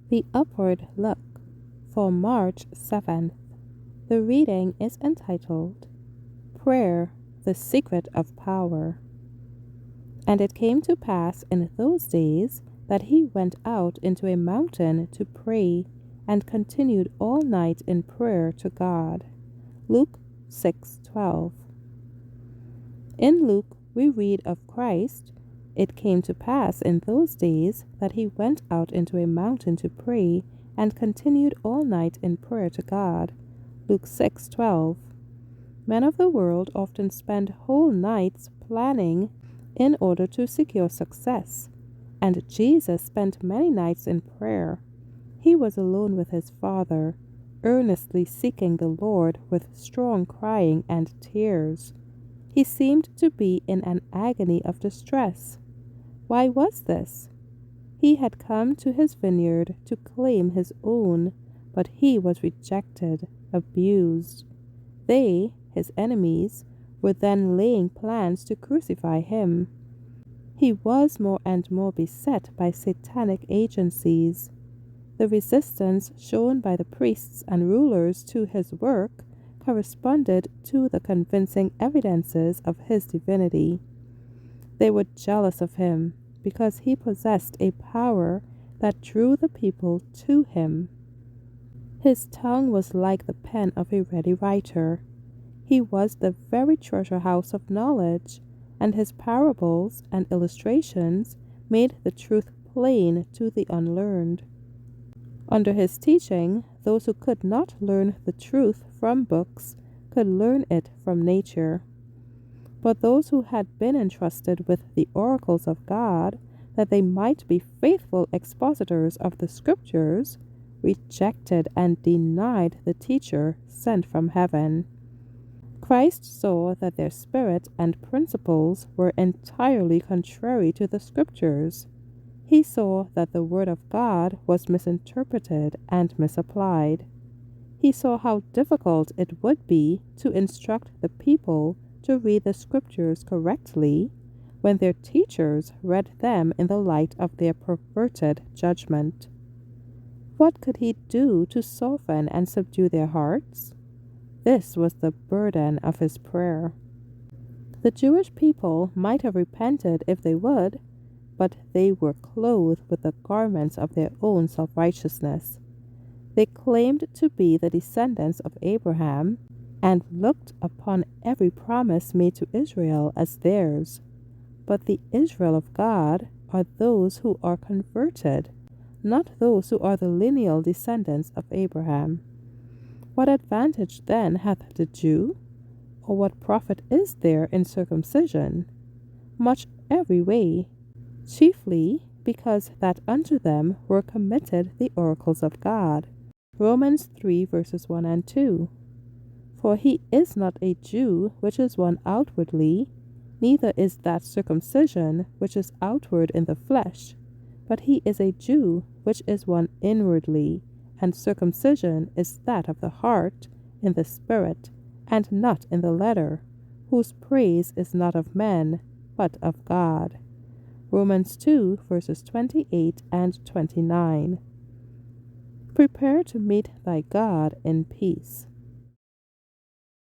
The Upward Look for March 7th. The reading is entitled Prayer, the Secret of Power. And it came to pass in those days that he went out into a mountain to pray, and continued all night in prayer to God. Luke 6:12. In Luke we read of Christ. It came to pass in those days that he went out into a mountain to pray, and continued all night in prayer to God. Luke 6:12. Men of the world often spend whole nights planning in order to secure success, and Jesus spent many nights in prayer. He was alone with his Father, earnestly seeking the Lord with strong crying and tears. He seemed to be in an agony of distress. Why was this? He had come to his vineyard to claim his own, but he was rejected, abused. They, his enemies, were then laying plans to crucify him. He was more and more beset by satanic agencies. The resistance shown by the priests and rulers to his work corresponded to the convincing evidences of his divinity. They were jealous of him because he possessed a power that drew the people to him. His tongue was like the pen of a ready writer. He was the very treasure house of knowledge, and his parables and illustrations made the truth plain to the unlearned. Under his teaching, those who could not learn the truth from books could learn it from nature. But those who had been entrusted with the oracles of God, that they might be faithful expositors of the Scriptures, rejected and denied the teacher sent from heaven. Christ saw that their spirit and principles were entirely contrary to the Scriptures. He saw that the Word of God was misinterpreted and misapplied. He saw how difficult it would be to instruct the people to read the Scriptures correctly when their teachers read them in the light of their perverted judgment. What could he do to soften and subdue their hearts? This was the burden of his prayer. The Jewish people might have repented if they would, but they were clothed with the garments of their own self-righteousness. They claimed to be the descendants of Abraham and looked upon every promise made to Israel as theirs. But the Israel of God are those who are converted, not those who are the lineal descendants of Abraham. What advantage then hath the Jew? Or what profit is there in circumcision? Much every way, chiefly because that unto them were committed the oracles of God. Romans 3 verses 1 and 2. For he is not a Jew which is one outwardly, neither is that circumcision which is outward in the flesh, but he is a Jew which is one inwardly, and circumcision is that of the heart, in the spirit, and not in the letter, whose praise is not of men, but of God. Romans 2 verses 28 and 29. Prepare to meet thy God in peace.